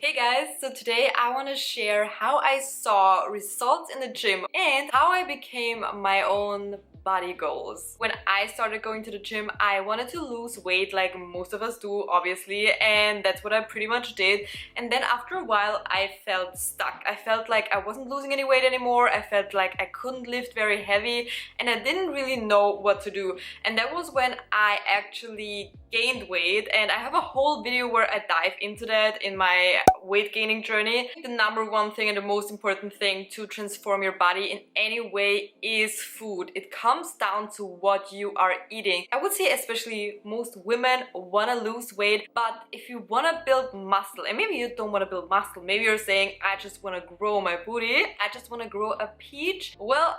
Hey guys, so today I want to share how I saw results in the gym and how I became my own body goals. When I started going to the gym, I wanted to lose weight like most of us do, obviously, and that's what I pretty much did. And then after a while, I felt stuck. I felt like I wasn't losing any weight anymore. I felt like I couldn't lift very heavy and I didn't really know what to do. And that was when I actually gained weight, and I have a whole video where I dive into that in my weight gaining journey. The number one thing and the most important thing to transform your body in any way is food. It comes down to what you are eating. I would say especially most women want to lose weight, but if you want to build muscle, and maybe you don't want to build muscle, maybe you're saying I just want to grow my booty, I just want to grow a peach. Well,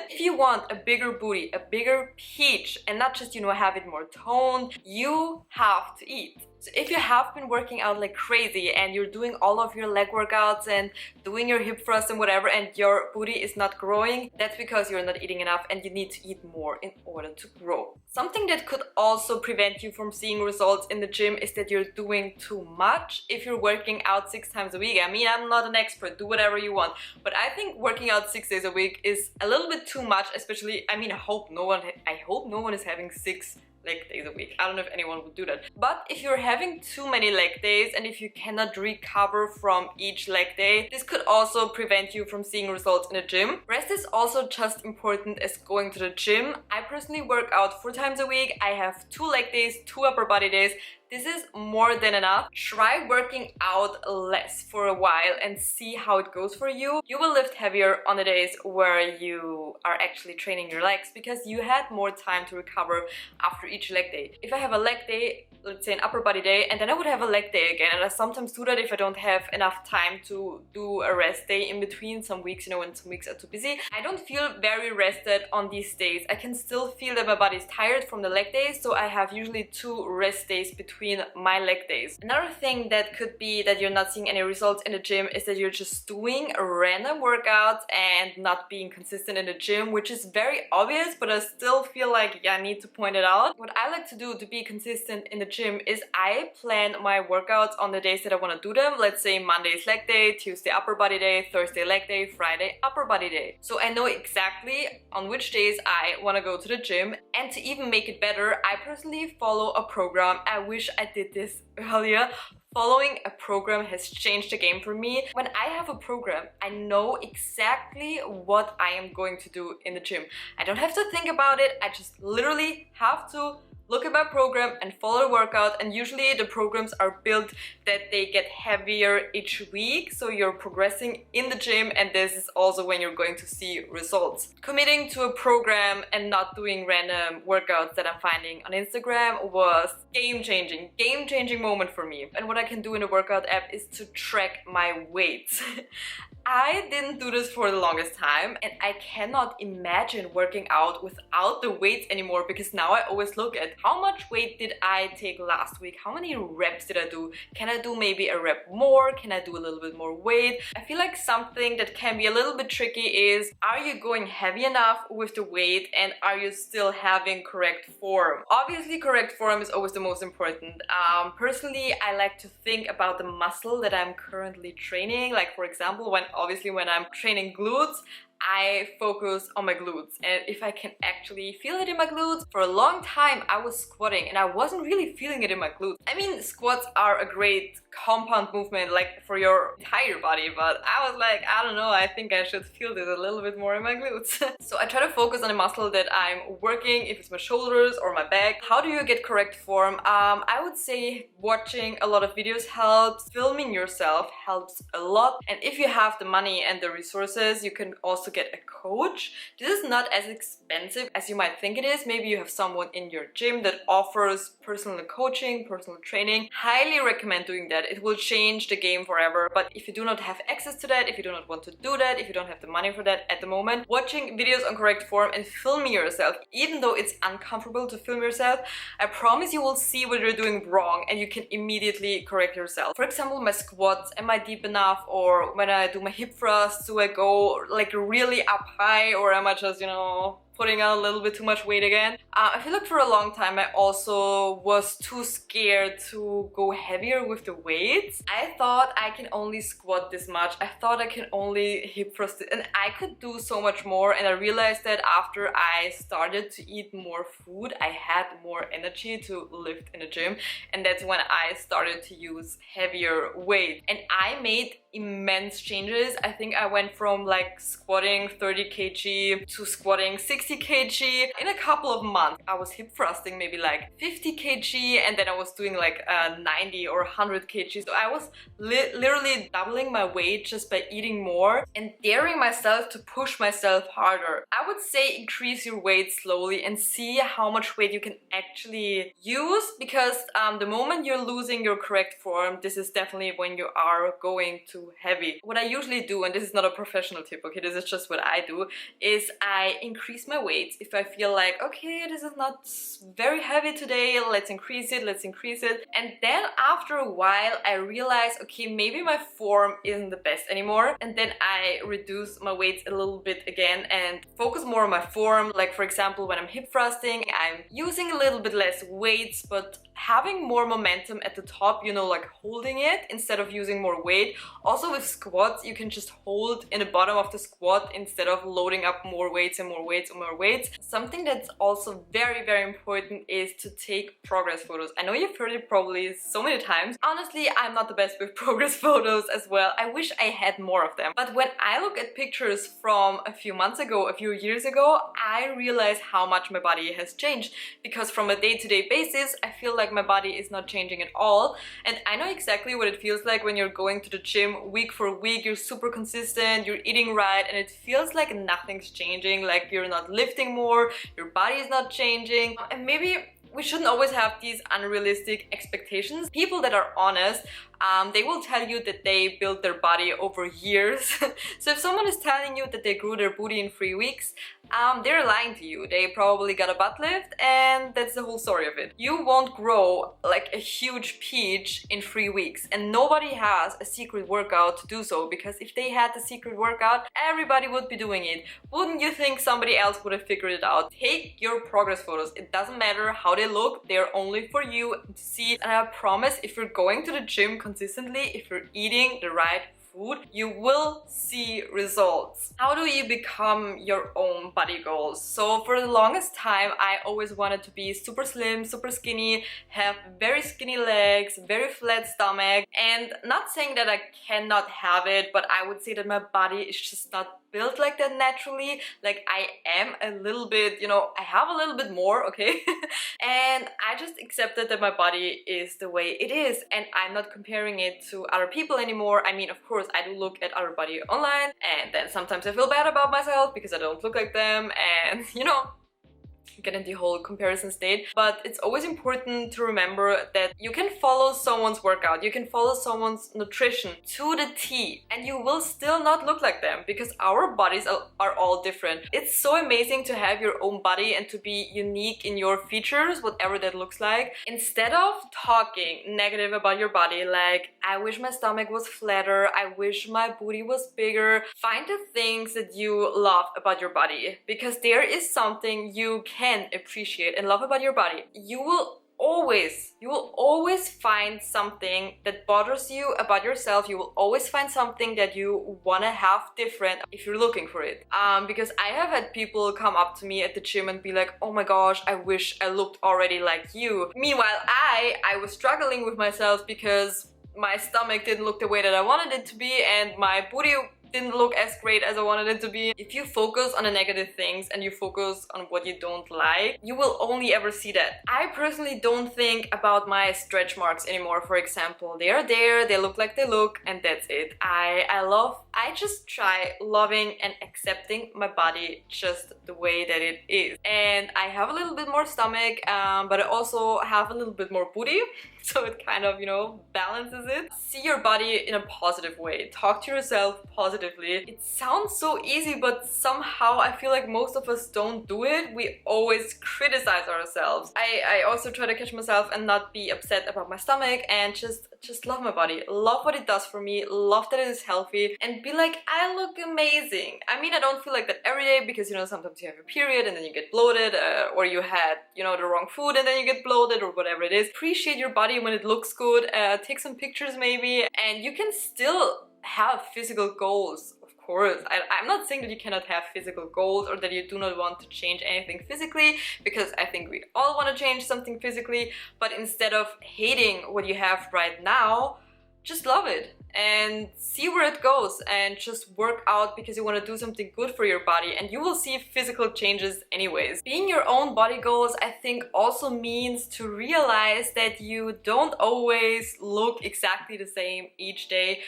if you want a bigger booty, a bigger peach, and not just, have it more toned, you have to eat. So if you have been working out like crazy and you're doing all of your leg workouts and doing your hip thrust and whatever, and your booty is not growing, that's because you're not eating enough and you need to eat more in order to grow. Something that could also prevent you from seeing results in the gym is that you're doing too much. If you're working out 6 times a week, I mean, I'm not an expert, do whatever you want, but I think working out 6 days a week is a little bit too much, especially, I mean, I hope no one is having 6 leg days a week. I don't know if anyone would do that. But if you're having too many leg days and if you cannot recover from each leg day, this could also prevent you from seeing results in the gym. Rest is also just important as going to the gym. I personally work out 4 times a week. I have 2 leg days, 2 upper body days. This is more than enough. Try working out less for a while and see how it goes for you. You will lift heavier on the days where you are actually training your legs because you had more time to recover after each leg day. If I have a leg day, let's say an upper body day, and then I would have a leg day again, and I sometimes do that if I don't have enough time to do a rest day in between some weeks, when some weeks are too busy. I don't feel very rested on these days. I can still feel that my body is tired from the leg days, so I have usually 2 rest days between my leg days. Another thing that could be that you're not seeing any results in the gym is that you're just doing random workouts and not being consistent in the gym, which is very obvious, but I still feel like I need to point it out. What I like to do to be consistent in the gym is I plan my workouts on the days that I want to do them. Let's say Monday is leg day, Tuesday upper body day, Thursday leg day, Friday upper body day. So I know exactly on which days I want to go to the gym. And to even make it better, I personally follow a program. I wish I did this earlier. Following a program has changed the game for me. When I have a program, I know exactly what I am going to do in the gym. I don't have to think about it. I just literally have to look at my program and follow the workout, and usually the programs are built that they get heavier each week, so you're progressing in the gym, and this is also when you're going to see results. Committing to a program and not doing random workouts that I'm finding on Instagram was game-changing moment for me. And what I can do in the workout app is to track my weights. I didn't do this for the longest time, and I cannot imagine working out without the weights anymore, because now I always look at how much weight did I take last week, how many reps did I do, can I do maybe a rep more, can I do a little bit more weight. I feel like something that can be a little bit tricky is, are you going heavy enough with the weight and are you still having correct form? Obviously correct form is always the most important. Personally, I like to think about the muscle that I'm currently training. Like, for example, when I'm training glutes, I focus on my glutes, and if I can actually feel it in my glutes. For a long time I was squatting and I wasn't really feeling it in my glutes. I mean, squats are a great compound movement like for your entire body, but I was like, I don't know, I think I should feel this a little bit more in my glutes. So I try to focus on the muscle that I'm working, if it's my shoulders or my back. How do you get correct form? I would say watching a lot of videos helps, filming yourself helps a lot, and if you have the money and the resources, you can also get a coach. This is not as expensive as you might think it is. Maybe you have someone in your gym that offers personal coaching, personal training. Highly recommend doing that. It will change the game forever. But if you do not have access to that, if you do not want to do that, if you don't have the money for that at the moment, watching videos on correct form and filming yourself, even though it's uncomfortable to film yourself, I promise you will see what you're doing wrong and you can immediately correct yourself. For example, my squats, am I deep enough? Or when I do my hip thrusts, do I go like really up high, or am I just, putting on a little bit too much weight again. I feel like for a long time I also was too scared to go heavier with the weights. I thought I can only squat this much. I thought I can only hip thrust it, and I could do so much more. And I realized that after I started to eat more food, I had more energy to lift in the gym, and that's when I started to use heavier weight. And I made immense changes. I think I went from like squatting 30 kg to squatting 60 kg in a couple of months. I was hip thrusting maybe like 50 kg, and then I was doing like 90 or 100 kg. So I was literally doubling my weight just by eating more and daring myself to push myself harder. I would say increase your weight slowly and see how much weight you can actually use, because the moment you're losing your correct form, this is definitely when you are going too heavy. What I usually do, and this is not a professional tip, okay, this is just what I do, is I increase my weights. If I feel like, okay, this is not very heavy today, let's increase it, and then after a while I realize, okay, maybe my form isn't the best anymore, and then I reduce my weights a little bit again and focus more on my form. Like for example, when I'm hip thrusting, I'm using a little bit less weights but having more momentum at the top, you know, like holding it instead of using more weight. Also with squats, you can just hold in the bottom of the squat instead of loading up more weights and more weights and more weights. Something that's also very, very important is to take progress photos. I know you've heard it probably so many times. Honestly, I'm not the best with progress photos as well. I wish I had more of them. But when I look at pictures from a few months ago, a few years ago, I realize how much my body has changed, because from a day-to-day basis, I feel like my body is not changing at all. And I know exactly what it feels like when you're going to the gym week for week, you're super consistent, you're eating right, and it feels like nothing's changing, like you're not lifting more, your body is not changing. And maybe we shouldn't always have these unrealistic expectations. People that are honest, they will tell you that they built their body over years. So if someone is telling you that they grew their booty in 3 weeks, they're lying to you. They probably got a butt lift, and that's the whole story of it. You won't grow like a huge peach in 3 weeks, and nobody has a secret workout to do so, because if they had the secret workout, everybody would be doing it. Wouldn't you think somebody else would have figured it out? Take your progress photos. It doesn't matter how they look, they're only for you to see. And I promise, if you're going to the gym consistently, if you're eating the right food, you will see results. How do you become your own body goals? So for the longest time, I always wanted to be super slim, super skinny, have very skinny legs, very flat stomach, and not saying that I cannot have it, but I would say that my body is just not built like that naturally. Like I am a little bit, you know, I have a little bit more, okay? And I just accepted that my body is the way it is, and I'm not comparing it to other people anymore. I mean, of course, I do look at other body online, and then sometimes I feel bad about myself because I don't look like them, and you know, get in the whole comparison state. But it's always important to remember that you can follow someone's workout, you can follow someone's nutrition to the T, and you will still not look like them, because our bodies are all different. It's so amazing to have your own body and to be unique in your features, whatever that looks like. Instead of talking negative about your body, like, I wish my stomach was flatter, I wish my booty was bigger, find the things that you love about your body, because there is something you can appreciate and love about your body. You will always find something that bothers you about yourself. You will always find something that you want to have different if you're looking for it. Because I have had people come up to me at the gym and be like, oh my gosh, I wish I looked already like you. Meanwhile, I was struggling with myself because my stomach didn't look the way that I wanted it to be, and my booty didn't look as great as I wanted it to be. If you focus on the negative things and you focus on what you don't like, you will only ever see that. I personally don't think about my stretch marks anymore, for example. They are there, they look like they look, and that's it. I just try loving and accepting my body just the way that it is. And I have a little bit more stomach, but I also have a little bit more booty. So it kind of, you know, balances it. See your body in a positive way. Talk to yourself positively. It sounds so easy, but somehow I feel like most of us don't do it. We always criticize ourselves. I also try to catch myself and not be upset about my stomach and just just love my body, love what it does for me, love that it is healthy, and be like, I look amazing. I mean, I don't feel like that every day because, you know, sometimes you have a period and then you get bloated, or you had, you know, the wrong food and then you get bloated, or whatever it is. Appreciate your body when it looks good, take some pictures maybe, and you can still have physical goals. I'm not saying that you cannot have physical goals or that you do not want to change anything physically, because I think we all want to change something physically, but instead of hating what you have right now, just love it and see where it goes, and just work out because you want to do something good for your body, and you will see physical changes anyways. Being your own body goals, I think, also means to realize that you don't always look exactly the same each day.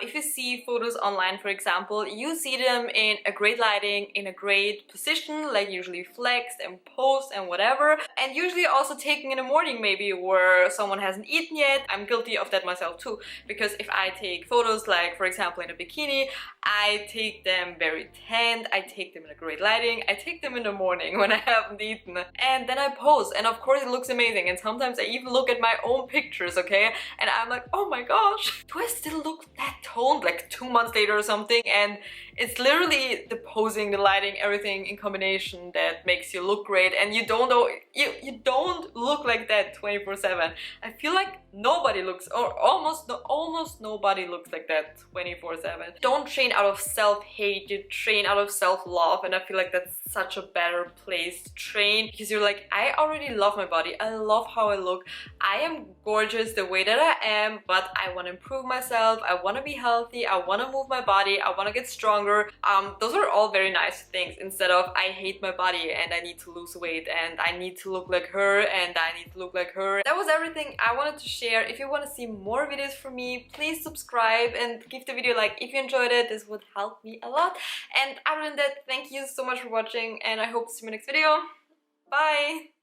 If you see photos online, for example, you see them in a great lighting, in a great position, like usually flexed and posed and whatever, and usually also taken in the morning maybe where someone hasn't eaten yet. I'm guilty of that myself too, because if I take photos, like for example in a bikini, I take them very tanned, I take them in a great lighting, I take them in the morning when I haven't eaten, and then I pose, and of course it looks amazing. And sometimes I even look at my own pictures, okay, and I'm like, oh my gosh, do I still look that toned like 2 months later or something? And it's literally the posing, the lighting, everything in combination that makes you look great, and you don't know, you don't look like that 24/7. I feel like nobody looks, or almost nobody looks like that 24/7. Don't train out of self-hate, you train out of self-love, and I feel like that's such a better place to train, because you're like, I already love my body, I love how I look, I am gorgeous the way that I am, but I want to improve myself, I want to be healthy, I want to move my body, I want to get stronger. Those are all very nice things, instead of I hate my body and I need to lose weight and I need to look like her and I need to look like her. That was everything I wanted to share. If you want to see more videos from me, please subscribe and give the video a like if you enjoyed it. This would help me a lot. And other than that, thank you so much for watching, and I hope to see you in my next video. Bye!